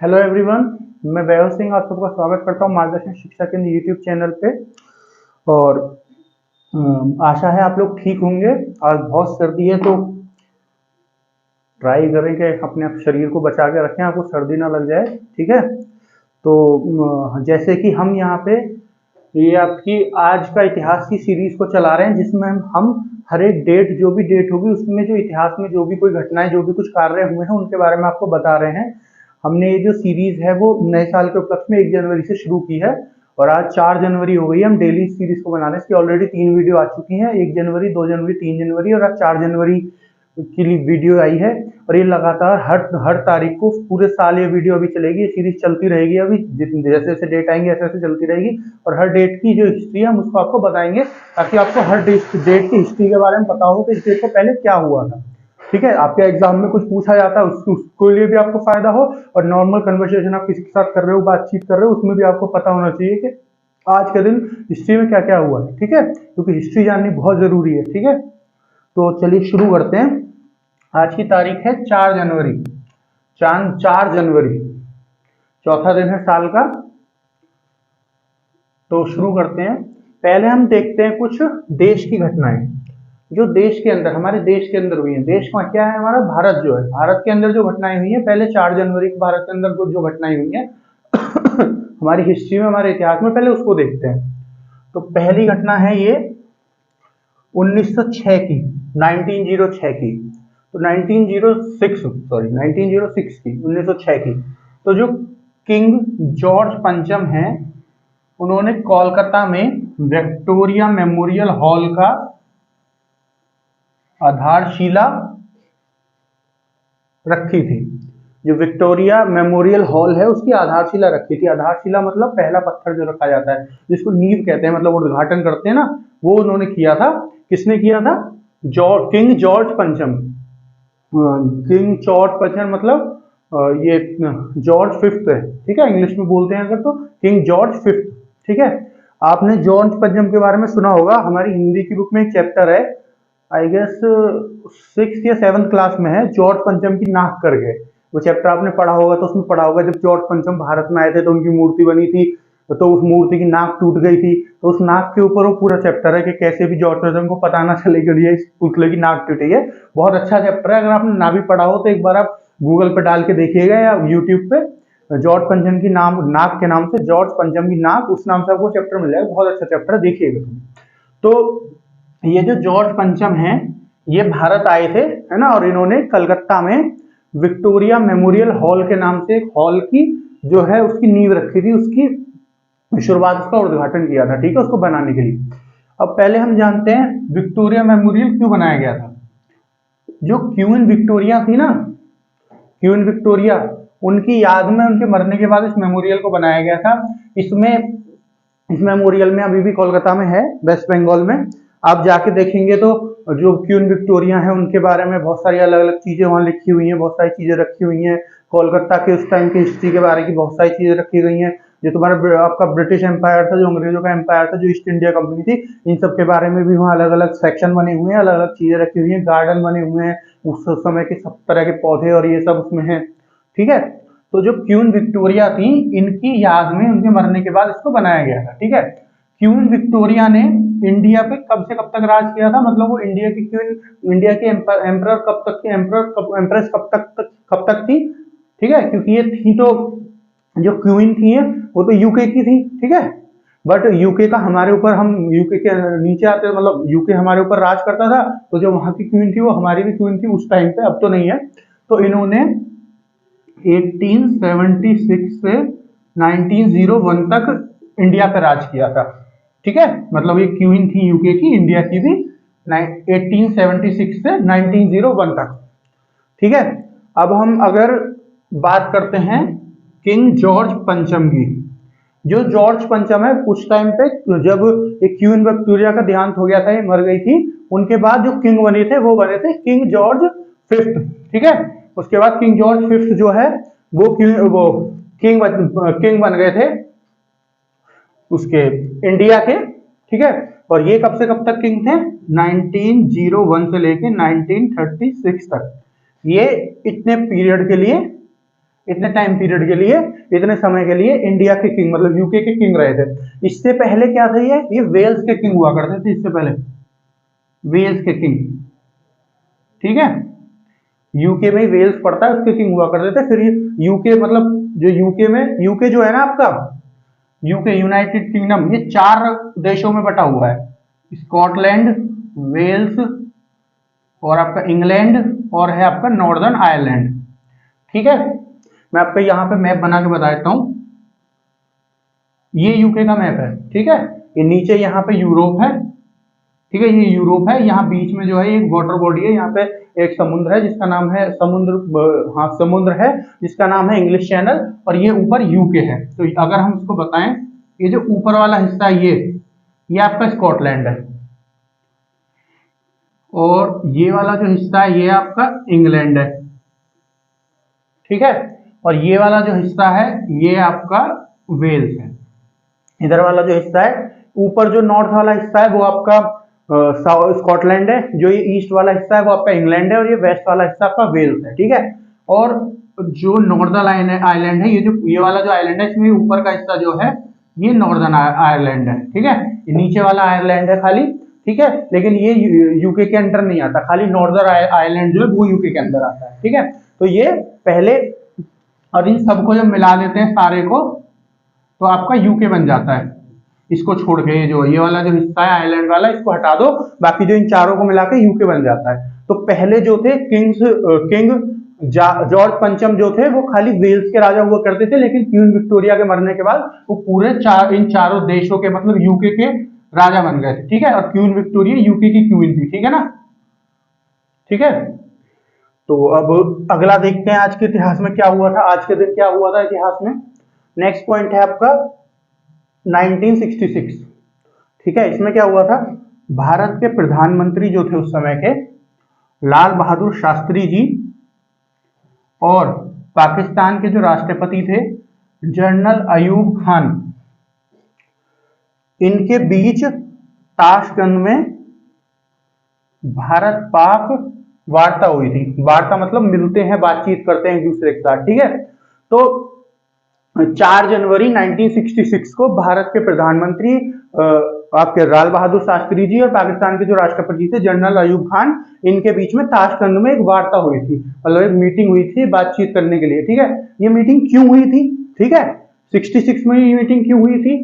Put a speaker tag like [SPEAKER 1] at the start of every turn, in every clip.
[SPEAKER 1] Hello everyone, मैं वैभव सिंह आप सबका स्वागत करता हूं मार्गदर्शन शिक्षा केंद्र यूट्यूब चैनल पे। और आशा है आप लोग ठीक होंगे। आज बहुत सर्दी है तो ट्राई करें कि अपने आप शरीर को बचा के रखें, आपको सर्दी ना लग जाए। ठीक है, तो जैसे कि हम यहाँ पे ये आपकी आज का इतिहास की सीरीज को चला रहे हैं, जिसमें हम हर एक डेट, जो भी डेट होगी उसमें जो इतिहास में जो भी कोई घटनाएं, जो भी कुछ कार्य हुए हैं उनके बारे में आपको बता रहे हैं। हमने ये जो सीरीज है वो नए साल के उपलक्ष्य में 1 जनवरी से शुरू की है और आज 4 जनवरी हो गई है। हम डेली इस सीरीज को बना रहे हैं। इसकी ऑलरेडी 3 वीडियो आ चुकी हैं, 1 जनवरी, 2 जनवरी, 3 जनवरी और आज 4 जनवरी की वीडियो आई है। और ये लगातार हर तारीख को पूरे साल ये वीडियो अभी चलेगी, ये सीरीज चलती रहेगी। अभी जैसे जैसे डेट आएंगे ऐसे ऐसे चलती रहेगी और हर डेट की जो हिस्ट्री है हम उसको आपको बताएंगे, ताकि आपको हर डेट की हिस्ट्री के बारे में पता हो कि इस डेट को पहले क्या हुआ था। ठीक है, आपके एग्जाम में कुछ पूछा जाता है उसके लिए भी आपको फायदा हो, और नॉर्मल कन्वर्सेशन आप किसी के साथ कर रहे हो, बातचीत कर रहे हो, उसमें भी आपको पता होना चाहिए कि आज के दिन हिस्ट्री में क्या क्या हुआ है। ठीक है, क्योंकि हिस्ट्री जाननी बहुत जरूरी है। ठीक है, तो चलिए शुरू करते हैं। आज की तारीख है 4 जनवरी। 4 जनवरी चौथा दिन है साल का। तो शुरू करते हैं। पहले हम देखते हैं कुछ देश की घटनाएं जो देश के अंदर, हमारे देश के अंदर हुई है। देश का क्या है, हमारा भारत जो है, भारत के अंदर जो घटनाएं हुई है पहले 4 जनवरी को भारत के अंदर कुछ जो घटनाएं हुई है हमारी हिस्ट्री में, हमारे इतिहास में, पहले उसको देखते हैं। तो पहली घटना है ये 1906 की, 1906 की। तो 1906 की। तो जो किंग जॉर्ज पंचम है, उन्होंने कोलकाता में विक्टोरिया मेमोरियल हॉल का आधारशिला रखी थी। जो विक्टोरिया मेमोरियल हॉल है उसकी आधारशिला रखी थी। आधारशिला मतलब पहला पत्थर जो रखा जाता है, जिसको नींव कहते हैं, मतलब उद्घाटन करते हैं ना, वो उन्होंने किया था। किसने किया था? किंग जॉर्ज पंचम। किंग जॉर्ज पंचम मतलब ये जॉर्ज फिफ्थ है। ठीक है, इंग्लिश में बोलते हैं अगर तो किंग जॉर्ज फिफ्थ। ठीक है, आपने जॉर्ज पंचम के बारे में सुना होगा। हमारी हिंदी की बुक में एक चैप्टर है, आई गेस 6th या 7th क्लास में है, जॉर्ज पंचम की नाक करके। वो चैप्टर आपने पढ़ा होगा, तो उसमें पढ़ा होगा जब जॉर्ज पंचम भारत में आए थे तो उनकी मूर्ति बनी थी, तो उस मूर्ति की नाक टूट गई थी। तो उस नाक के ऊपर वो पूरा चैप्टर है कि कैसे भी जॉर्ज पंचम को पता ना चले कि ये इस पुतले की नाक टूटी है। बहुत अच्छा चैप्टर है। अगर आपने ना भी पढ़ा हो तो एक बार आप गूगल पे डाल के देखिएगा या यूट्यूब पे जॉर्ज पंचम की नाक के नाम से, जॉर्ज पंचम की नाक, उस नाम से आपको चैप्टर मिल जाएगा। बहुत अच्छा चैप्टर है, देखिएगा। तो ये जो जॉर्ज पंचम है, ये भारत आए थे, है ना, और इन्होंने कलकत्ता में विक्टोरिया मेमोरियल हॉल के नाम से एक हॉल की जो है उसकी नींव रखी थी, उसकी शुरुआत, उसका उद्घाटन किया था। ठीक है, उसको बनाने के लिए। अब पहले हम जानते हैं विक्टोरिया मेमोरियल क्यों बनाया गया था। जो क्वीन विक्टोरिया थी ना, क्वीन विक्टोरिया, उनकी याद में, उनके मरने के बाद इस मेमोरियल को बनाया गया था। इस मेमोरियल में अभी भी कोलकाता में है, वेस्ट बंगाल में। आप जाके देखेंगे तो जो क्वीन विक्टोरिया है उनके बारे में बहुत सारी अलग अलग चीजें वहां लिखी हुई हैं, बहुत सारी चीजें रखी हुई हैं। कोलकाता के उस टाइम की हिस्ट्री के बारे की बहुत सारी चीजें रखी गई हैं। जो तुम्हारा आपका ब्रिटिश एम्पायर था, जो अंग्रेजों का एम्पायर था, जो ईस्ट इंडिया कंपनी थी, इन सब के बारे में भी वहाँ अलग अलग सेक्शन बने हुए हैं, अलग अलग चीजें रखी हुई हैं, गार्डन बने हुए हैं, उस समय के सब तरह के पौधे और ये सब उसमें है। ठीक है, तो जो क्वीन विक्टोरिया थी, इनकी याद में, उनके मरने के बाद इसको बनाया गया था। ठीक है, क्वीन विक्टोरिया ने इंडिया पे कब से कब तक राज किया था, मतलब वो इंडिया की क्वीन, इंडिया की एम्परर कब तक थी, एम्प्रेस कब तक थी। ठीक है, क्योंकि ये थी तो, जो क्वीन थी वो तो यूके की थी। ठीक है, बट यूके का हमारे ऊपर, हम यूके के नीचे आते, मतलब यूके हमारे ऊपर राज करता था, तो जो वहां की क्वीन थी वो हमारी भी क्वीन थी उस टाइम पे, अब तो नहीं है। तो इन्होंने 1876 से 1901 तक इंडिया पर राज किया था। ठीक है, मतलब ये क्वीन थी यूके की, इंडिया की भी, 1876 से 1901 तक। ठीक है, अब हम अगर बात करते हैं किंग जॉर्ज पंचम की। जो जॉर्ज पंचम है, उस टाइम पे जब एक क्वीन विक्टोरिया का देहांत हो गया था, ये मर गई थी, उनके बाद जो किंग बने थे वो बने थे किंग जॉर्ज फिफ्थ। ठीक है, उसके बाद किंग जॉर्ज फिफ्थ जो है वो किंग बन गए थे उसके, इंडिया के। ठीक है, और ये कब से कब तक किंग थे? 1901 से लेके 1936 तक। ये इतने पीरियड के लिए इतने टाइम पीरियड के लिए, इतने समय के लिए इंडिया के किंग मतलब यूके के किंग रहे थे। इससे पहले क्या थे, ये वेल्स के किंग हुआ करते थे, इससे पहले वेल्स के किंग, ठीक है, यूके में वेल्स पड़ता है, उसके किंग हुआ करते थे। फिर ये यूके मतलब जो यूके में, यूके जो है ना आपका, यूके यूनाइटेड किंगडम, ये 4 देशों में बटा हुआ है, स्कॉटलैंड, वेल्स और आपका इंग्लैंड और है आपका नॉर्दर्न आयरलैंड, ठीक है। मैं आपको यहाँ पे मैप बना के बता देता हूँ, ये यूके का मैप है, ठीक है। ये नीचे यहाँ पे यूरोप है, ठीक है, ये यूरोप है, यहाँ बीच में जो है एक वाटर बॉडी है, यहाँ पे एक समुद्र है जिसका नाम है समुद्र है जिसका नाम है इंग्लिश चैनल, और ये ऊपर यूके है। तो अगर हम इसको बताएं, ये जो ऊपर वाला हिस्सा है ये आपका स्कॉटलैंड है, और ये वाला जो हिस्सा है ये आपका इंग्लैंड है, ठीक है, और ये वाला जो हिस्सा है ये आपका वेल्स है। इधर वाला जो हिस्सा है, ऊपर जो नॉर्थ वाला हिस्सा है वो आपका स्कॉटलैंड है, जो ये ईस्ट वाला हिस्सा है वो आपका इंग्लैंड है, और ये वेस्ट वाला हिस्सा आपका वेल्स है, ठीक है। और जो नॉर्दर्न आइलैंड है, ये वाला जो आइलैंड है, इसमें ऊपर का हिस्सा जो है ये नॉर्दर्न आयरलैंड है, ठीक है। ये नीचे वाला आयरलैंड है खाली, ठीक है, लेकिन ये यूके के अंदर नहीं आता, खाली नॉर्दर्न आयरलैंड जो है वो यूके के अंदर आता है, ठीक है। तो ये पहले, और इन सबको जब मिला देते हैं सारे को, तो आपका यूके बन जाता है। इसको छोड़ के ये वाला जो हिस्सा है आयरलैंड वाला, इसको हटा दो, बाकी जो इन चारों को मिला के यूके बन जाता है। तो पहले जो थे किंग जॉर्ज पंचम जो थे वो खाली वेल्स के राजा हुआ करते थे, लेकिन क्वीन विक्टोरिया के मरने के बाद वो पूरे इन चारों देशों के मतलब यूके के राजा बन गए थे, ठीक है। और क्वीन विक्टोरिया यूके की क्वीन थी, ठीक है ना, ठीक है। तो अब अगला देखते हैं आज के इतिहास में क्या हुआ था, आज के दिन क्या हुआ था इतिहास में। नेक्स्ट पॉइंट है आपका 1966, ठीक है। इसमें क्या हुआ था, भारत के प्रधानमंत्री जो थे उस समय के, लाल बहादुर शास्त्री जी, और पाकिस्तान के जो राष्ट्रपति थे जनरल अयूब खान, इनके बीच ताशकंद में भारत पाक वार्ता हुई थी। वार्ता मतलब मिलते हैं, बातचीत करते हैं एक दूसरे के साथ, ठीक है। तो 4 जनवरी 1966 को भारत के प्रधानमंत्री आपके लाल बहादुर शास्त्री जी और पाकिस्तान के जो राष्ट्रपति थे जनरल अयूब खान, इनके बीच में ताशकंद में एक वार्ता हुई थी, मतलब एक मीटिंग हुई थी बातचीत करने के लिए, ठीक है। ये मीटिंग क्यों हुई थी, ठीक है, 66 में ये मीटिंग क्यों हुई थी,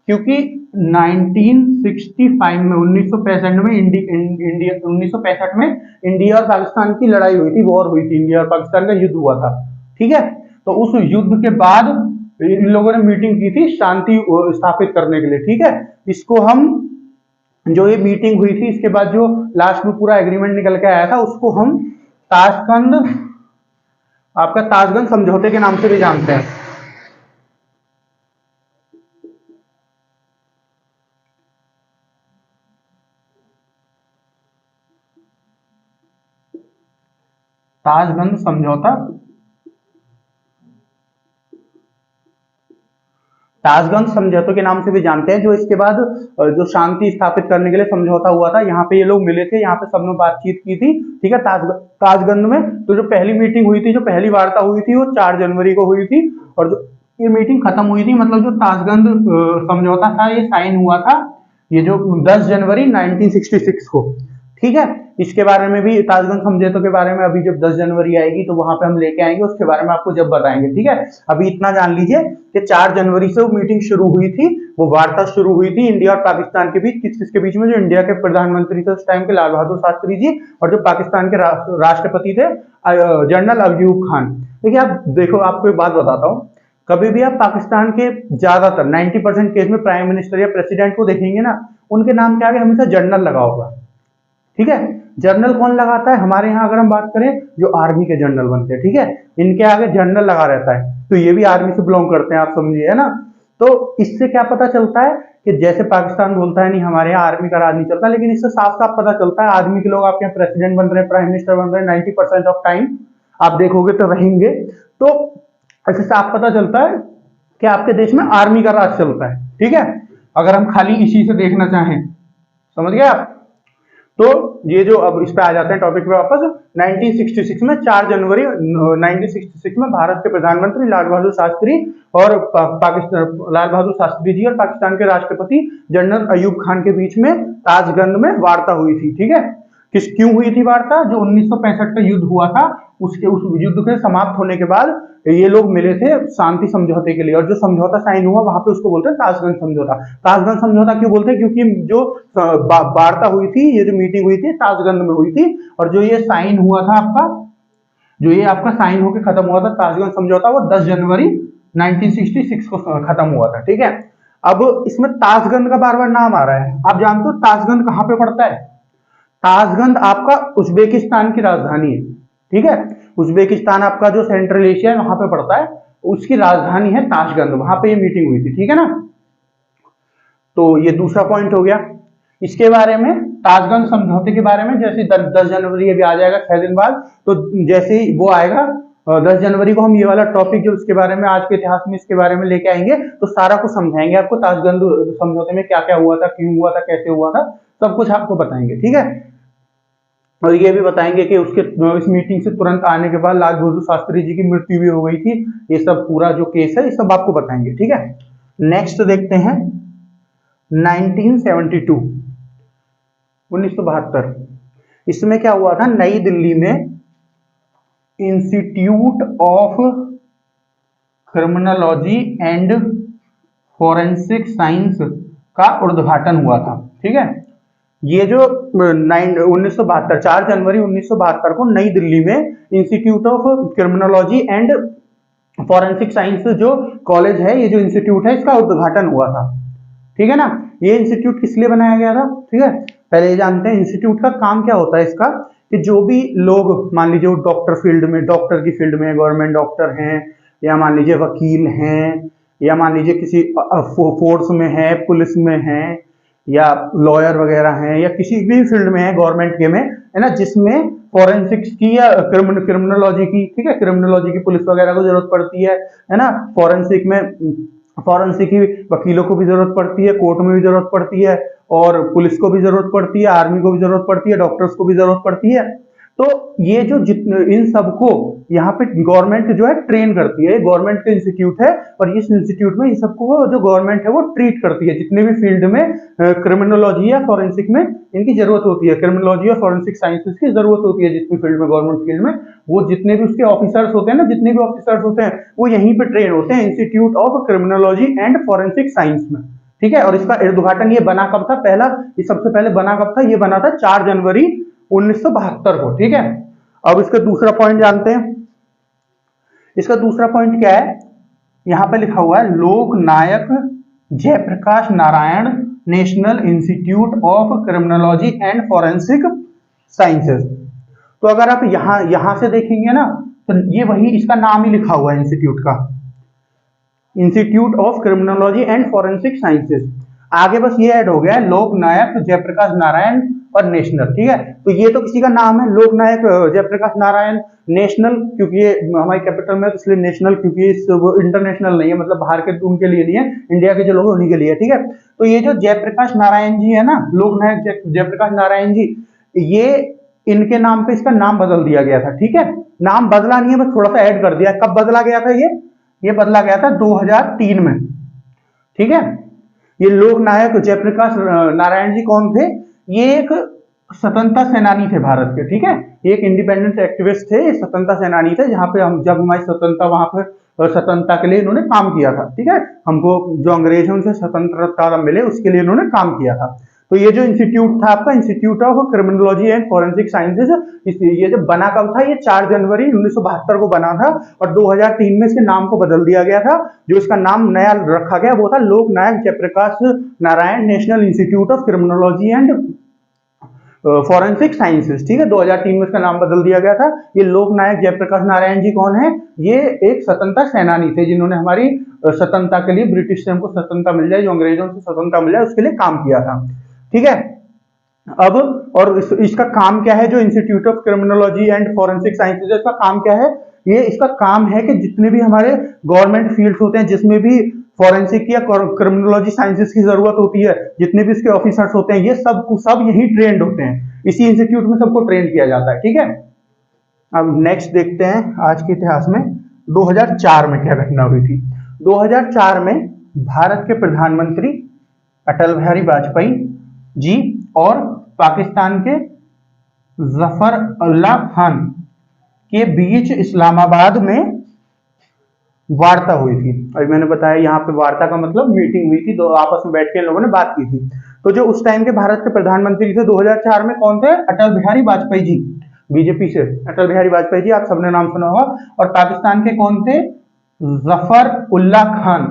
[SPEAKER 1] क्योंकि 1965 में 1965 में इंडिया और पाकिस्तान की लड़ाई हुई थी, वॉर हुई थी, इंडिया और पाकिस्तान का युद्ध हुआ था, ठीक है। तो उस युद्ध के बाद इन लोगों ने मीटिंग की थी शांति स्थापित करने के लिए, ठीक है। इसको हम, जो ये मीटिंग हुई थी इसके बाद जो लास्ट में पूरा एग्रीमेंट निकल के आया था, उसको हम ताशकंद, आपका ताशकंद समझौते के नाम से भी जानते हैं। ताशकंद समझौता, ताशकंद समझौते के नाम से भी जानते हैं। जो इसके बाद जो शांति स्थापित करने के लिए समझौता हुआ था, यहाँ पे ये लोग मिले थे, यहाँ पे सबने बातचीत की थी, ठीक है, ताशकंद में। तो जो पहली मीटिंग हुई थी, जो पहली वार्ता हुई थी, वो 4 जनवरी को हुई थी, और जो ये मीटिंग खत्म हुई थी, मतलब जो ताशकंद समझौता था ये साइन हुआ था ये जो 10 जनवरी 1966 को, ठीक है। इसके बारे में भी, ताशकंद समझौते के बारे में अभी जब 10 जनवरी आएगी तो वहां पे हम लेके आएंगे, उसके बारे में आपको जब बताएंगे, ठीक है। अभी इतना जान लीजिए कि 4 जनवरी से वो मीटिंग शुरू हुई थी, वो वार्ता शुरू हुई थी इंडिया और पाकिस्तान के बीच। किसके बीच में, जो इंडिया के प्रधानमंत्री थे उस टाइम के लाल बहादुर शास्त्री जी, और जो पाकिस्तान के राष्ट्रपति थे जनरल अयूब खान। देखिए आप देखो, आपको एक बात बताता हूँ, कभी भी आप पाकिस्तान के ज्यादातर 90% केस में प्राइम मिनिस्टर या प्रेसिडेंट को देखेंगे ना, उनके नाम के आगे हमेशा जनरल लगा होगा, ठीक है। जनरल कौन लगाता है, हमारे यहाँ अगर हम बात करें जो आर्मी के जनरल बनते हैं, ठीक है, इनके आगे जनरल लगा रहता है, तो ये भी आर्मी से बिलोंग करते हैं, आप समझिए, है ना। तो इससे क्या पता चलता है कि जैसे पाकिस्तान बोलता है नहीं हमारे यहाँ आर्मी का राज नहीं चलता, लेकिन इससे साफ साफ पता चलता है आर्मी के लोग आपके यहाँ प्रेसिडेंट बन रहे हैं, प्राइम मिनिस्टर बन रहे हैं, 90% ऑफ टाइम आप देखोगे तो रहेंगे। तो ऐसे साफ पता चलता है कि आपके देश में आर्मी का राज चलता है, ठीक है, अगर हम खाली इसी से देखना चाहें, समझ गए आप। तो ये जो अब इस पे आ जाते हैं टॉपिक पे वापस। 1966 में 4 जनवरी 1966 में भारत के प्रधानमंत्री लाल बहादुर शास्त्री और पाकिस्तान लाल बहादुर शास्त्री जी और पाकिस्तान के राष्ट्रपति जनरल अयूब खान के बीच में ताशगंज में वार्ता हुई थी। ठीक है, क्यों हुई थी वार्ता? जो 1965 का युद्ध हुआ था उस युद्ध के समाप्त होने के बाद ये लोग मिले थे शांति समझौते के लिए, और जो समझौता साइन हुआ वहां पे उसको बोलते हैं ताशगंज समझौता। ताशगंज समझौता क्यों बोलते हैं? क्योंकि जो वार्ता हुई थी, ये जो मीटिंग हुई थी ताशगंज में हुई थी, और जो ये साइन हुआ था आपका, जो ये आपका साइन होकर खत्म हुआ था ताशगंज समझौता, वो 10 जनवरी 1966 को खत्म हुआ था। ठीक है, अब इसमें ताशगंज का बार बार नाम आ रहा है। आप जानते हो ताशगंज कहां पे पड़ता है? ताशगंज आपका उज्बेकिस्तान की राजधानी है। ठीक है, उज्बेकिस्तान आपका जो सेंट्रल एशिया है वहां पे पड़ता है, उसकी राजधानी है ताशगंज, वहां पे ये मीटिंग हुई थी। ठीक है ना, तो ये दूसरा पॉइंट हो गया। इसके बारे में ताशगंज समझौते के बारे में जैसे 10 जनवरी अभी आ जाएगा 6 दिन बाद, तो जैसे ही वो आएगा 10 जनवरी को हम ये वाला टॉपिक जो उसके बारे में आज के इतिहास में इसके बारे में लेके आएंगे, तो सारा कुछ समझाएंगे आपको। ताशगंज समझौते में क्या क्या हुआ था, क्यों हुआ था, कैसे हुआ था, सब कुछ आपको बताएंगे। ठीक है, और ये भी बताएंगे कि उसके इस मीटिंग से तुरंत आने के बाद लाल बहादुर शास्त्री जी की मृत्यु भी हो गई थी। ये सब पूरा जो केस है ये सब आपको बताएंगे। ठीक है, नेक्स्ट देखते हैं 1972 1972। इसमें क्या हुआ था? नई दिल्ली में institute of criminology and forensic science का उद्घाटन हुआ था। ठीक है, ये जो 1972 4 जनवरी 1972 को नई दिल्ली में institute of criminology and forensic science जो कॉलेज है, ये जो इंस्टीट्यूट है, इसका उद्घाटन हुआ था। ठीक है ना, ये इंस्टीट्यूट किस लिए बनाया गया था? ठीक है, पहले ये जानते हैं इंस्टीट्यूट का काम क्या होता है इसका, कि जो भी लोग मान लीजिए डॉक्टर फील्ड में, डॉक्टर की फील्ड में, गवर्नमेंट डॉक्टर हैं, या मान लीजिए वकील हैं, या मान लीजिए किसी फोर्स में है, पुलिस में है, या लॉयर वगैरह हैं, या किसी भी फील्ड में है गवर्नमेंट के में, है ना, जिसमें फॉरेंसिक्स की या क्रिमिनोलॉजी की, ठीक है, क्रिमिनोलॉजी की पुलिस वगैरह को जरूरत पड़ती है ना, फॉरेंसिक में फॉरेंसिक की वकीलों को भी जरूरत पड़ती है, कोर्ट में भी जरूरत पड़ती है, और पुलिस को भी जरूरत पड़ती है, आर्मी को भी जरूरत पड़ती है, डॉक्टर्स को भी जरूरत पड़ती है। तो ये जो इन सबको यहाँ पे गवर्नमेंट जो है ट्रेन करती है, गवर्नमेंट का इंस्टीट्यूट है, और इस इंस्टीट्यूट में इन सबको जो गवर्नमेंट है वो ट्रीट करती है। जितने भी फील्ड में क्रिमिनोलॉजी या फॉरेंसिक में इनकी जरूरत होती है, क्रिमिनोलॉजी और फॉरेंसिक साइंसेस की जरूरत होती है, जिस भी फील्ड में गवर्नमेंट फील्ड में, वो जितने भी उसके ऑफिसर्स होते हैं ना, जितने भी ऑफिसर्स होते हैं वो यहीं पे ट्रेन होते हैं, institute of criminology and forensic science में। ठीक है, और इसका उद्घाटन ये बना कब था? पहला ये सबसे पहले बना कब था? ये बना था 4 जनवरी 1972 को। ठीक है, अब इसका दूसरा पॉइंट जानते हैं। इसका दूसरा पॉइंट क्या है? यहां पे लिखा हुआ है Loknayak Jayaprakash Narayan national institute of criminology and forensic sciences. तो अगर आप यहां से देखेंगे ना, तो ये वही इसका नाम ही लिखा हुआ है इंस्टीट्यूट का, institute of criminology and forensic sciences. आगे बस ये ऐड हो गया है लोकनायक जयप्रकाश नारायण और नेशनल। ठीक है, तो ये तो किसी का नाम है, लोकनायक जयप्रकाश नारायण, नेशनल क्योंकि ये हमारी कैपिटल में, तो इसलिए नेशनल, क्योंकि इंटरनेशनल नहीं है, मतलब बाहर के उनके लिए नहीं है, इंडिया के जो लोग उन्हीं के लिए। ठीक है, तो ये जो जयप्रकाश नारायण जी है ना, लोकनायक जयप्रकाश नारायण जी, ये इनके नाम पे इसका नाम बदल दिया गया था। ठीक है, नाम बदला नहीं है, बस थोड़ा सा ऐड कर दिया। कब बदला गया था? ये बदला गया था 2003 में। ठीक है, ये लोकनायक जयप्रकाश नारायण जी कौन थे? ये एक स्वतंत्रता सेनानी थे भारत के। ठीक है, एक इंडिपेंडेंस एक्टिविस्ट थे, स्वतंत्रता सेनानी थे, जहां पे हम जब हमारी स्वतंत्रता, वहां पर स्वतंत्रता के लिए इन्होंने काम किया था। ठीक है, हमको जो अंग्रेजों से स्वतंत्रता मिले उसके लिए इन्होंने काम किया था। तो ये जो इंस्टीट्यूट था आपका, institute of criminology and forensic sciences, ये जो बना कब था? ये 4 जनवरी 1972 को बना था, और 2003 में इसके नाम को बदल दिया गया था। जो इसका नाम नया रखा गया वो था Loknayak Jayaprakash Narayan national institute of criminology and forensic sciences. ठीक है, 2003 में इसका नाम बदल दिया गया था। ये लोकनायक जयप्रकाश नारायण जी कौन है? ये एक स्वतंत्रता सेनानी थे, जिन्होंने हमारी स्वतंत्रता के लिए, ब्रिटिश से हमको स्वतंत्रता मिल जाए, जो अंग्रेजों से स्वतंत्रता मिल जाए, उसके लिए काम किया था। ठीक है, अब और इसका काम क्या है? जो institute of criminology and forensic sciences, इसका काम क्या है? ये इसका काम है कि जितने भी हमारे गवर्नमेंट फील्ड्स होते हैं, जिसमें भी फॉरेंसिक या क्रिमिनोलॉजी साइंसेस की जरूरत होती है, जितने भी इसके ऑफिसर्स होते हैं ये सब यही ट्रेंड होते हैं, इसी इंस्टीट्यूट में सबको ट्रेन किया जाता है। ठीक है, अब नेक्स्ट देखते हैं आज के इतिहास में 2004 में क्या घटना हुई थी। 2004 में भारत के प्रधानमंत्री अटल बिहारी वाजपेयी जी और पाकिस्तान के जफर उल्लाह खान के बीच इस्लामाबाद में वार्ता हुई थी। अभी मैंने बताया यहाँ पे वार्ता का मतलब मीटिंग हुई थी, दो आपस में बैठ के लोगों ने बात की थी। तो जो उस टाइम के भारत के प्रधानमंत्री थे 2004 में कौन थे? अटल बिहारी वाजपेयी जी, बीजेपी से अटल बिहारी वाजपेयी जी, आप सबने नाम सुना होगा। और पाकिस्तान के कौन थे? जफर उल्लाह खान,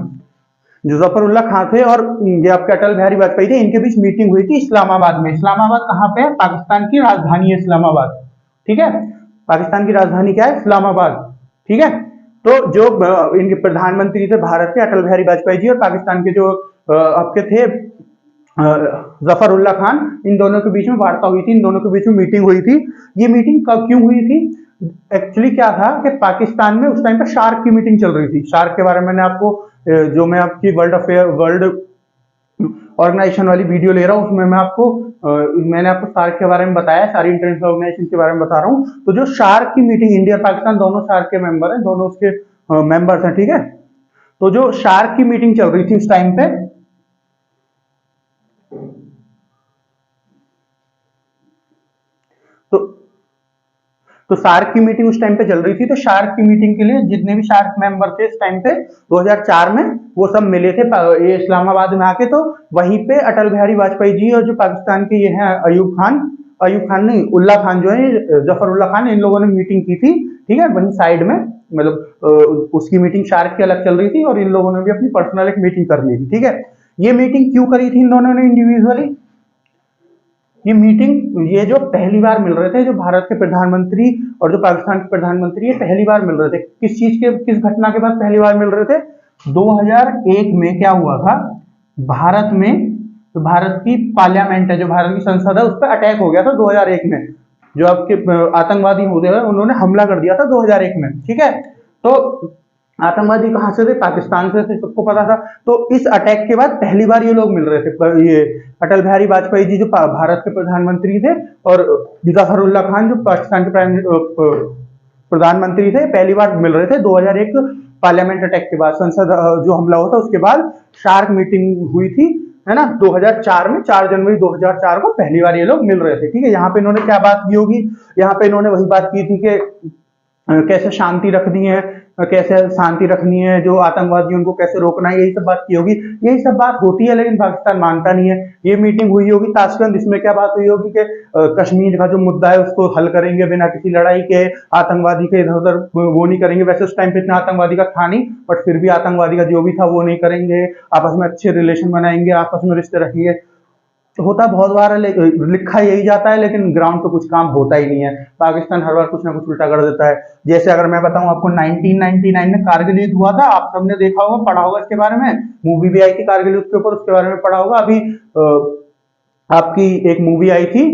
[SPEAKER 1] जो जफर उल्लाह खान थे और ये आपके अटल बिहारी वाजपेयी थे, इनके बीच मीटिंग हुई थी इस्लामाबाद में। इस्लामाबाद कहाँ पे है? पाकिस्तान की राजधानी है इस्लामाबाद। ठीक है, पाकिस्तान की राजधानी क्या है? इस्लामाबाद। ठीक है, तो जो इनके प्रधानमंत्री थे भारत के अटल बिहारी वाजपेयी जी और पाकिस्तान के जो आपके थे जफर उल्लाह खान, इन दोनों के बीच में वार्ता हुई थी, इन दोनों के बीच में मीटिंग हुई थी। ये मीटिंग कब क्यों हुई थी? एक्चुअली क्या था कि पाकिस्तान में उस टाइम पर शार्क की मीटिंग चल रही थी। शार्क के बारे में मैंने आपको जो मैं आपकी वर्ल्ड ऑर्गेनाइजेशन वाली वीडियो ले रहा हूँ उसमें मैंने आपको शार्क के बारे में बताया, सारी इंटरनेशनल ऑर्गेनाइजेशन के बारे में बता रहा हूँ। तो जो शार्क की मीटिंग, इंडिया और पाकिस्तान दोनों शार्क के मेंबर हैं, दोनों उसके मेंबर्स हैं। ठीक है, तो जो शार्क की मीटिंग चल रही थी उस टाइम पे, तो शार्क की मीटिंग उस टाइम पे चल रही थी। तो शार्क की मीटिंग के लिए जितने भी शार्क मेंबर थे इस टाइम पे 2004 में, वो सब मिले थे ये इस्लामाबाद में आके। तो वहीं पे अटल बिहारी वाजपेयी जी और जो पाकिस्तान के ये हैं अयूब खान नहीं, उल्लाह खान जो है, जफर उल्लाह खान, इन लोगों ने मीटिंग की थी। ठीक है, वहीं साइड में, मतलब उसकी मीटिंग शार्क की अलग चल रही थी और इन लोगों ने भी अपनी पर्सनल एक मीटिंग कर ली थी। ठीक है, ये मीटिंग क्यों करी थी इन दोनों ने इंडिविजुअली? ये मीटिंग, ये जो पहली बार मिल रहे थे, जो भारत के प्रधानमंत्री और जो पाकिस्तान के प्रधानमंत्री, ये पहली बार मिल रहे थे। किस घटना के बाद पहली बार मिल रहे थे? 2001 में क्या हुआ था, भारत में, तो भारत की पार्लियामेंट है, जो भारत की संसद है, उस पर अटैक हो गया था 2001 में। जो आपके आतंकवादी होते हैं उन्होंने हमला कर दिया था 2001 में। ठीक है, तो आतंकवादी कहां से थे? पाकिस्तान से थे, सबको पता था। तो इस अटैक के बाद पहली बार ये लोग मिल रहे थे, ये अटल बिहारी वाजपेयी जी जो भारत के प्रधानमंत्री थे और जफरुल्लाह खान जो पाकिस्तान के प्रधानमंत्री थे, पहली बार मिल रहे थे 2001 पार्लियामेंट अटैक के बाद, संसद जो हमला हुआ था उसके बाद शार्क मीटिंग हुई थी, है ना, 2004 में, 4 जनवरी 2004 को पहली बार ये लोग मिल रहे थे। ठीक है, यहाँ पे इन्होंने क्या बात की होगी? यहाँ पे इन्होंने वही बात की थी कि कैसे शांति रखनी है, कैसे शांति रखनी है, जो आतंकवादी उनको कैसे रोकना है, यही सब बात की होगी। यही सब बात होती है, लेकिन पाकिस्तान मानता नहीं है। ये मीटिंग हुई होगी ताशकंद, इसमें क्या बात हुई होगी कि कश्मीर का जो मुद्दा है उसको हल करेंगे बिना किसी लड़ाई के, आतंकवादी के इधर उधर वो नहीं करेंगे। वैसे उस टाइम पे इतना आतंकवादी का था नहीं, बट फिर भी आतंकवादी का जो भी था वो नहीं करेंगे, आपस में अच्छे रिलेशन बनाएंगे, आपस में रिश्ते रखेंगे। तो होता बहुत बार लिखा यही जाता है, लेकिन ग्राउंड पे कुछ काम होता ही नहीं है। पाकिस्तान हर बार कुछ ना कुछ उल्टा कर देता है। जैसे अगर मैं बताऊं आपको, 1999 में कारगिल युद्ध हुआ था, आप सबने देखा होगा, पढ़ा होगा इसके बारे में, मूवी भी आई थी कारगिल युद्ध के ऊपर, उसके बारे में पढ़ा होगा। अभी आपकी एक मूवी आई थी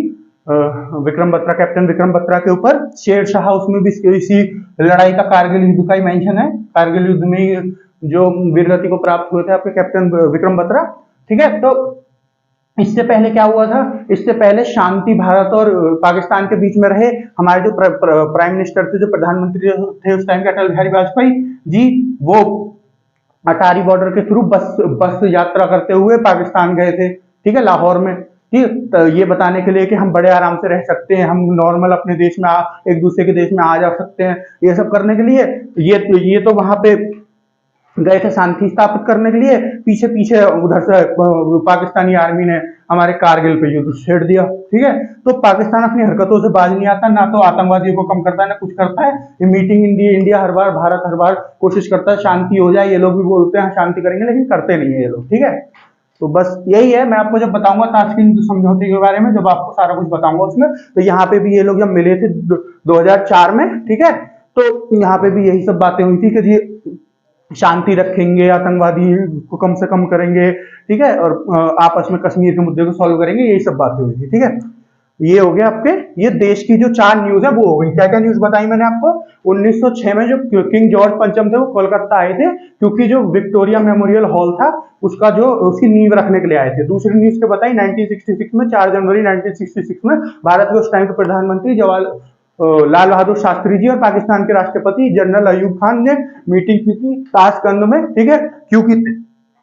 [SPEAKER 1] विक्रम बत्रा, कैप्टन विक्रम बत्रा के ऊपर, शेर शाह, उसमें भी इसी लड़ाई का, कारगिल युद्ध का ही मेंशन है। कारगिल युद्ध में जो वीरगति को प्राप्त हुए थे आपके कैप्टन विक्रम बत्रा। ठीक है, तो इससे पहले क्या हुआ था? इससे पहले शांति भारत और पाकिस्तान के बीच में रहे। हमारे जो प्राइम मिनिस्टर थे, जो प्रधानमंत्री थे उस टाइम के, अटल बिहारी वाजपेयी जी, वो अटारी बॉर्डर के थ्रू बस यात्रा करते हुए पाकिस्तान गए थे। ठीक है, लाहौर में। ठीक, तो ये बताने के लिए कि हम बड़े आराम से रह सकते हैं, हम नॉर्मल अपने देश में एक दूसरे के देश में आ जा सकते हैं, ये सब करने के लिए ये तो वहां पे गए थे शांति स्थापित करने के लिए। पीछे पीछे उधर से पाकिस्तानी आर्मी ने हमारे कारगिल पे युद्ध छेड़ दिया। ठीक है, तो पाकिस्तान अपनी हरकतों से बाज नहीं आता, ना तो आतंकवादियों को कम करता है ना कुछ करता है। ये मीटिंग इंडिया हर बार, भारत हर बार कोशिश करता है शांति हो जाए, ये लोग भी बोलते हैं शांति करेंगे, लेकिन करते नहीं है ये लोग। ठीक है, तो बस यही है। मैं आपको जब बताऊंगा ताशकंद समझौते के बारे में, जब आपको सारा कुछ बताऊंगा उसमें, तो यहाँ पे भी ये लोग जब मिले थे 2004 में, ठीक है, तो यहाँ पे भी यही सब बातें हुई थी कि जी शांति रखेंगे, आतंकवादी को कम से कम करेंगे, ठीक है, और आपस में कश्मीर के मुद्दे को सॉल्व करेंगे, यही सब बातें हुई थी। ठीक है, ये हो गया आपके, ये देश की जो 4 न्यूज है वो हो गई। क्या क्या न्यूज बताई मैंने आपको? 1906 में जो किंग जॉर्ज पंचम थे वो कोलकाता आए थे, क्योंकि जो विक्टोरिया मेमोरियल हॉल था उसका जो उसकी नींव रखने के लिए आए थे। दूसरी न्यूज क्या बताई? 1966 में 4 जनवरी 1966 में भारत के उस टाइम के प्रधानमंत्री जवाहर लाल बहादुर शास्त्री जी और पाकिस्तान के राष्ट्रपति जनरल अयूब खान ने मीटिंग की थी ताशकंद में, ठीक है। क्योंकि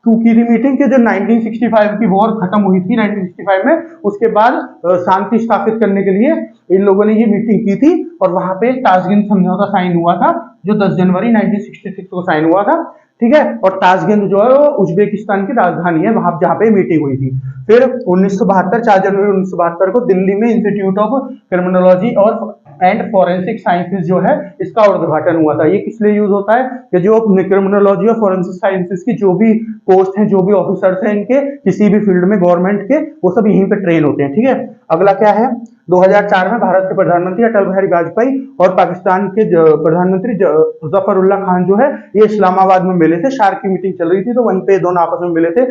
[SPEAKER 1] थी मीटिंग के जो 1965 की वॉर खत्म हुई थी 1965 में, उसके बाद शांति स्थापित करने के लिए इन लोगों ने ये मीटिंग की थी, और वहां पे ताशकंद समझौता साइन हुआ था जो 10 जनवरी 1966 को साइन हुआ था, ठीक है। और ताशकंद जो है वो उज्बेकिस्तान की राजधानी है, वहां जहाँ पे मीटिंग हुई थी। फिर 1972 4 जनवरी 1972 को दिल्ली में इंस्टीट्यूट ऑफ क्रिमिनोलॉजी और एंड फॉरेंसिक साइंसेज जो है इसका उद्घाटन हुआ था। ये किस लिए यूज होता है कि जो क्रिमिनोलॉजी और फॉरेंसिक साइंसेज की जो भी पोस्ट हैं, जो भी ऑफिसर्स हैं इनके किसी भी फील्ड में गवर्नमेंट के, वो सब यहीं पे ट्रेन होते हैं, ठीक है। अगला क्या है? 2004 में भारत के प्रधानमंत्री अटल बिहारी वाजपेयी और पाकिस्तान के प्रधानमंत्री जफरुल्लाह खान जो है ये इस्लामाबाद में मिले थे। शार्क की मीटिंग चल रही थी तो वहीं पे दोनों आपस में मिले थे।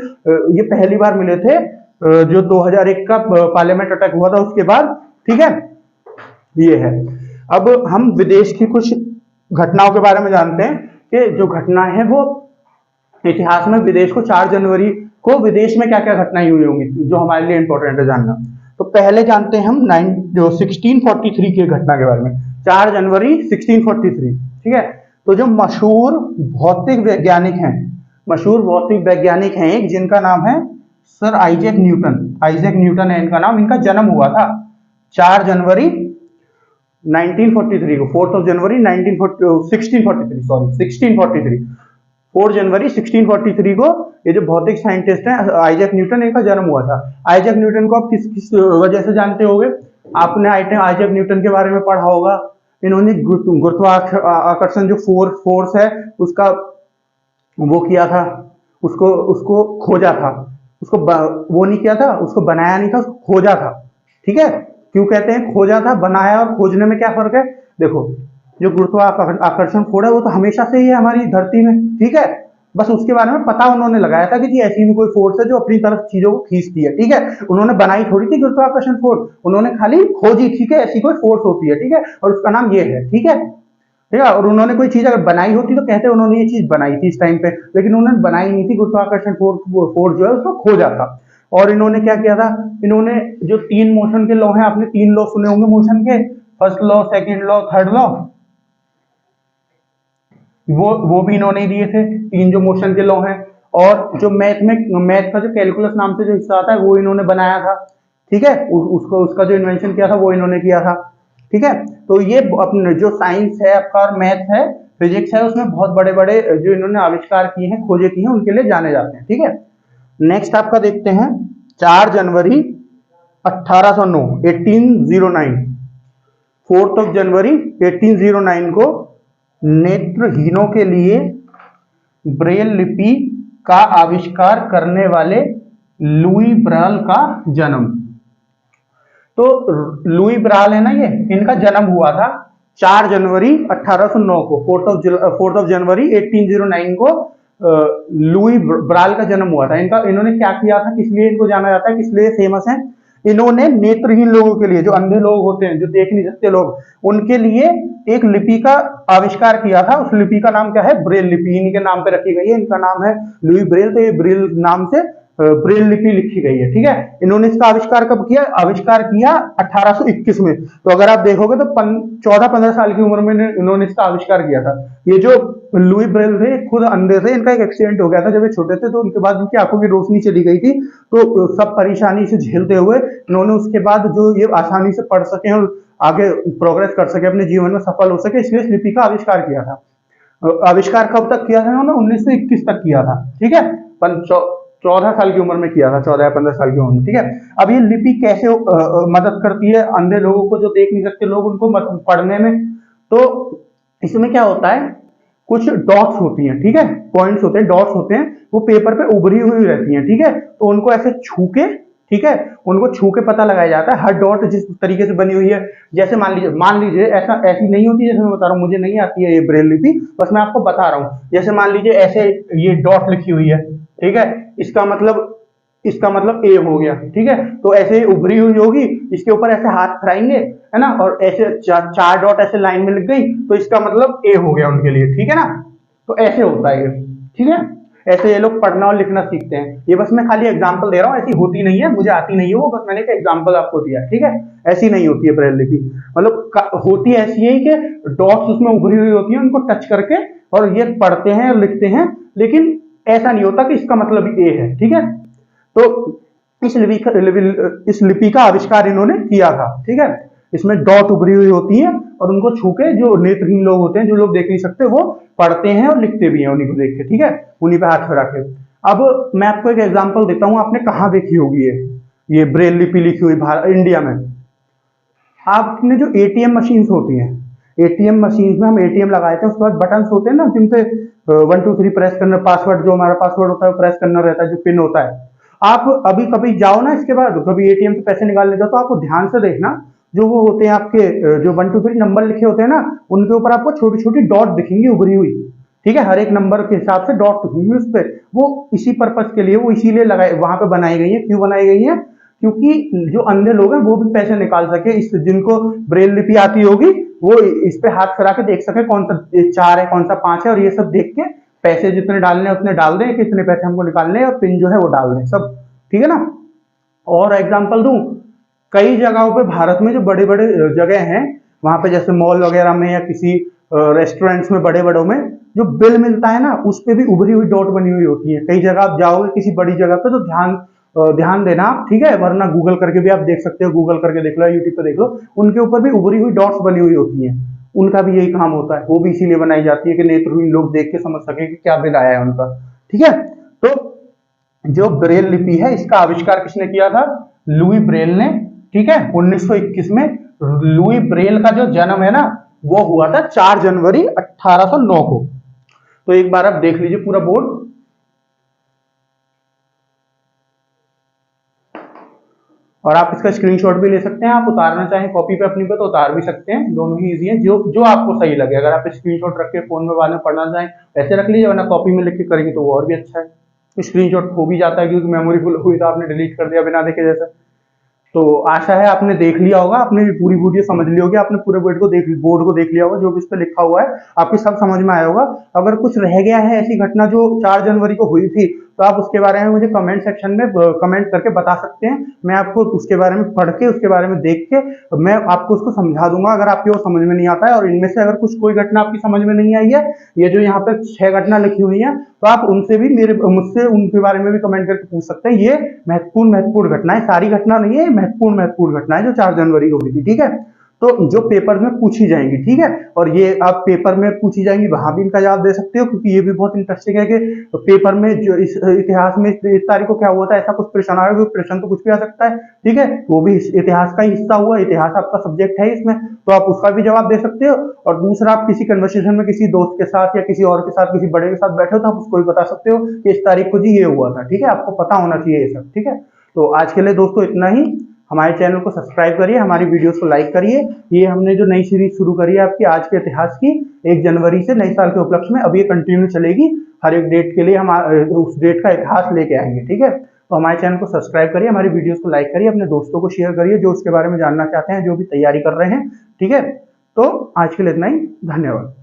[SPEAKER 1] ये पहली बार मिले थे जो 2001 का पार्लियामेंट अटैक हुआ था उसके बाद, ठीक है। ये है। अब हम विदेश की कुछ घटनाओं के बारे में जानते हैं कि जो घटना है वो इतिहास में विदेश को 4 जनवरी को विदेश में क्या क्या घटनाएं हुई होंगी जो हमारे लिए इंपॉर्टेंट है जानना। तो पहले जानते हैं हम 1643 की घटना के बारे में। 4 जनवरी 1643, ठीक है। तो जो मशहूर भौतिक वैज्ञानिक हैं एक, जिनका नाम है सर आइजैक न्यूटन है इनका नाम। इनका जन्म हुआ था 4 जनवरी 1943 को, 4 जनवरी 1643 4 जनवरी 1643 को ये जो भौतिक साइंटिस्ट हैं आइजैक न्यूटन, इनका जन्म हुआ था। आइजैक न्यूटन को आप किस किस वजह से जानते होंगे? आपने आइजैक न्यूटन के बारे में पढ़ा होगा। इन्होंने गुरुत्वाकर्षण जो फोर्स है उसका वो किया था, उसको खोजा था, उसको वो नहीं किया था, उसको बनाया नहीं था, उसको खोजा था, ठीक है। क्यों कहते हैं खोजा था? बनाया और खोजने में क्या फर्क है? देखो, जो गुरुत्वाकर्षण फोर्स है वो तो हमेशा से ही है हमारी धरती में, ठीक है। बस उसके बारे में पता उन्होंने लगाया था कि जी ऐसी भी कोई फोर्स है जो अपनी तरफ चीजों को खींचती है, ठीक है। उन्होंने बनाई थोड़ी थी गुरुत्वाकर्षण फोर्स, उन्होंने खाली खोजी, ठीक है, ऐसी कोई फोर्स होती है, ठीक है, और उसका नाम ये है, ठीक है। ठीक है। और उन्होंने कोई चीज अगर बनाई होती तो कहते उन्होंने ये चीज बनाई थी इस टाइम पे, लेकिन उन्होंने बनाई नहीं थी। गुरुत्वाकर्षण फोर्स जो है उसको खोजा था। और इन्होंने क्या किया था? इन्होंने जो 3 मोशन के लॉ हैं, आपने 3 लॉ सुने होंगे मोशन के, first law, second law, third law, वो भी इन्होंने दिए थे 3 जो मोशन के लॉ हैं। और जो मैथ का जो कैलकुलस नाम से जो हिस्सा आता है वो इन्होंने बनाया था, ठीक है। उसका जो इन्वेंशन किया था वो इन्होंने किया था, ठीक है। तो ये अपने जो साइंस है आपका और मैथ है, फिजिक्स है, उसमें बहुत बड़े बड़े जो इन्होंने आविष्कार किए हैं, खोजे किए हैं, उनके लिए जाने जाते हैं, ठीक है। नेक्स्ट आपका देखते हैं 4 जनवरी 1809 1809 4 जनवरी 1809 को नेत्रहीनों के लिए ब्रेल लिपि का आविष्कार करने वाले लुई ब्रायल का जन्म। तो लुई ब्रायल है ना, ये इनका जन्म हुआ था 4 जनवरी 1809 को। 4 जनवरी 1809 को लुई ब्रायल का जन्म हुआ था इनका। इन्होंने क्या किया था, किस लिए इनको जाना जाता है, किस लिए फेमस है? इन्होंने नेत्रहीन लोगों के लिए, जो अंधे लोग होते हैं, जो देख नहीं सकते लोग, उनके लिए एक लिपि का आविष्कार किया था। उस लिपि का नाम क्या है? ब्रेल लिपि। इन्हीं के नाम पे रखी गई है, इनका नाम है लुई ब्रेल। तो ये ब्रेल नाम से ब्रेल लिपि लिखी गई है, ठीक है। इन्होंने इसका आविष्कार कब किया? आविष्कार किया 1821 में। तो अगर आप देखोगे तो 14-15 साल की उम्र में इन्होंने इसका आविष्कार किया था। ये जो लुई ब्रेल थे खुद अंधे थे, इनका एक एक्सीडेंट हो गया था जब ये छोटे थे, तो उनके बाद उनकी आंखों की रोशनी चली गई थी। तो सब परेशानी से झेलते हुए इन्होंने उसके बाद जो ये आसानी से पढ़ सके और आगे प्रोग्रेस कर सके, अपने जीवन में सफल हो सके, इसलिए इस लिपि का आविष्कार किया था। आविष्कार कब तक किया था इन्होंने? 1921 तक किया था, ठीक है। 14 साल की उम्र में किया था, 14 या 15 साल की उम्र में, ठीक है। अब ये लिपि कैसे मदद करती है अंधे लोगों को, जो देख नहीं सकते लोग, उनको पढ़ने में? तो इसमें क्या होता है, कुछ डॉट्स होती हैं, ठीक है, पॉइंट्स होते हैं, डॉट्स होते हैं, वो पेपर पे उभरी हुई रहती हैं, ठीक है। तो उनको ऐसे छू के, ठीक है, उनको छू के पता लगाया जाता है। हर डॉट जिस तरीके से बनी हुई है, जैसे मान लीजिए ऐसी नहीं होती जैसे मैं बता रहा हूँ, मुझे नहीं आती है ये ब्रेल लिपि, बस मैं आपको बता रहा हूँ। जैसे मान लीजिए ऐसे ये डॉट लिखी हुई है, ठीक है, इसका मतलब इसका मतलब ए हो गया, ठीक है। तो ऐसे उभरी हुई होगी, इसके ऊपर ऐसे हाथ फैलाएंगे, है ना, और ऐसे चार डॉट ऐसे लाइन में लग गई, तो इसका मतलब ए हो गया उनके लिए, ठीक है ना। तो ऐसे होता है ये, ठीक है। ऐसे ये लोग पढ़ना और लिखना सीखते हैं। ये बस मैं खाली एग्जांपल दे रहा हूँ, ऐसी होती नहीं है, मुझे आती नहीं है वो, बस मैंने एक एग्जांपल आपको दिया, ठीक है। ऐसी नहीं होती है ब्रेल लिपि, मतलब होती ऐसी है कि डॉट्स उसमें उभरी हुई होती है, उनको टच करके और ये पढ़ते हैं और लिखते हैं, लेकिन ऐसा नहीं होता कि इसका मतलब ए है, ठीक है। तो इस लिपि का आविष्कार इन्होंने किया था, ठीक है। इसमें डॉट उभरी हुई होती है और उनको छू के जो नेत्रहीन लोग होते हैं, जो लोग देख नहीं सकते, वो पढ़ते हैं और लिखते भी हैं उन्हीं को देख के, ठीक है, उन्हीं पे हाथ फिरा के। अब मैं आपको एक एग्जांपल देता हूं, आपने कहां देखी होगी ये ब्रेल लिपि लिखी हुई इंडिया में। आपने जो एटीएम मशीन्स होती हैं, एटीएम मशीन में हम एटीएम लगाते हैं, उसके बाद बटन होते हैं ना जिनसे 1 2 3 प्रेस करना, पासवर्ड जो हमारा पासवर्ड होता है प्रेस करना रहता है, जो पिन होता है। आप अभी कभी जाओ ना, इसके बाद कभी एटीएम से पैसे निकालने जाओ, तो आपको ध्यान से देखना, जो वो होते हैं आपके जो 1 2 3 नंबर लिखे होते हैं ना, उनके ऊपर आपको छोटी छोटी डॉट दिखेंगी उभरी हुई, ठीक है। हर एक नंबर के हिसाब से डॉट दिखेंगी उस पर। वो इसी पर्पज के लिए, वो इसीलिए लगाए वहां पे बनाई गई है। क्यों बनाई गई है? क्योंकि जो अंधे लोग हैं वो भी पैसे निकाल सके, इस जिनको ब्रेल लिपि आती होगी वो इस पे हाथ फिरा के देख सके कौन सा 4 है कौन सा 5 है, और ये सब देख के पैसे जितने डालने उतने डाल दें, कितने पैसे हमको निकालने हैं, और पिन जो है वो डाल दें सब, ठीक है ना। और एग्जांपल दूं, कई जगहों पे भारत में जो बड़े बड़े जगह हैं, वहां पे जैसे मॉल वगैरह में या किसी रेस्टोरेंट्स में, बड़े बड़ों में जो बिल मिलता है ना, उस पे भी उभरी हुई डॉट बनी हुई होती है। कई जगह आप जाओगे किसी बड़ी जगह पे तो ध्यान देना आप, ठीक है, वरना गूगल करके भी आप देख सकते हो, गूगल करके देख लो, यूट्यूब पे देख लो, उनके ऊपर भी उभरी हुई डॉट्स बनी हुई होती हैं। उनका भी यही काम होता है, वो भी इसीलिए बनाई जाती है कि नेत्रहीन लोग देख के समझ सके कि क्या बिल आया है उनका, ठीक है। तो जो ब्रेल लिपि है, इसका आविष्कार किसने किया था? लुई ब्रेल ने, ठीक है, 1921 में। लुई ब्रेल का जो जन्म है ना, वो हुआ था 4 जनवरी 1809 को। तो एक बार आप देख लीजिए पूरा बोर्ड, और आप इसका स्क्रीनशॉट भी ले सकते हैं। आप उतारना चाहें कॉपी पे अपनी पे तो उतार भी सकते हैं, दोनों ही इजी है, जो आपको सही लगे। अगर आप स्क्रीनशॉट रख के फोन में बाद में पढ़ना चाहें वैसे रख लीजिए, वरना कॉपी में लिख के करेंगे तो वो और भी अच्छा है। स्क्रीनशॉट हो भी जाता है क्योंकि मेमोरी फुल हुई तो आपने डिलीट कर दिया बिना देखे जैसे। तो आशा है आपने देख लिया होगा, आपने पूरी वीडियो समझ ली होगी, आपने पूरे बोर्ड को देख लिया होगा, जो भी इस पे लिखा हुआ है आपको सब समझ में आया होगा। अगर कुछ रह गया है ऐसी घटना जो 4 जनवरी को हुई थी, तो आप उसके बारे में मुझे कमेंट सेक्शन में कमेंट करके बता सकते हैं। मैं आपको उसके बारे में पढ़ के, उसके बारे में देख के मैं आपको उसको समझा दूंगा, अगर आपकी वो समझ में नहीं आता है। और इनमें से अगर कोई घटना आपकी समझ में नहीं आई है, ये जो यहाँ पे 6 घटना लिखी हुई है, तो आप उनसे भी मुझसे उनके बारे में भी कमेंट करके पूछ सकते हैं। ये महत्वपूर्ण घटनाएं, सारी घटना नहीं है, महत्वपूर्ण घटनाएं जो 4 जनवरी को हुई थी, ठीक है। तो जो पेपर में पूछी जाएंगी, ठीक है, और ये आप पेपर में पूछी जाएंगी वहां भी इनका जवाब दे सकते हो, क्योंकि ये भी बहुत इंटरेस्टिंग है कि पेपर में जो इस इतिहास में इस तारीख को क्या हुआ था, ऐसा कुछ प्रश्न आएगा, प्रश्न तो कुछ भी आ सकता है, ठीक है, वो भी इतिहास का ही हिस्सा हुआ, इतिहास आपका सब्जेक्ट है इसमें, तो आप उसका भी जवाब दे सकते हो। और दूसरा, आप किसी कन्वर्सेशन में किसी दोस्त के साथ या किसी और के साथ, किसी बड़े के साथ बैठे हो, तो आप उसको भी बता सकते हो कि इस तारीख को जी ये हुआ था, ठीक है, आपको पता होना चाहिए ये सब, ठीक है। तो आज के लिए दोस्तों इतना ही। हमारे चैनल को सब्सक्राइब करिए, हमारी वीडियोस को लाइक करिए। ये हमने जो नई सीरीज शुरू करी है आपकी आज के इतिहास की, 1 जनवरी से नए साल के उपलक्ष्य में, अब ये कंटिन्यू चलेगी। हर एक डेट के लिए हम उस डेट का इतिहास लेके आएंगे, ठीक है। तो हमारे चैनल को सब्सक्राइब करिए, हमारी वीडियोस को लाइक करिए, अपने दोस्तों को शेयर करिए जो उसके बारे में जानना चाहते हैं, जो भी तैयारी कर रहे हैं, ठीक है। तो आज के लिए इतना ही, धन्यवाद।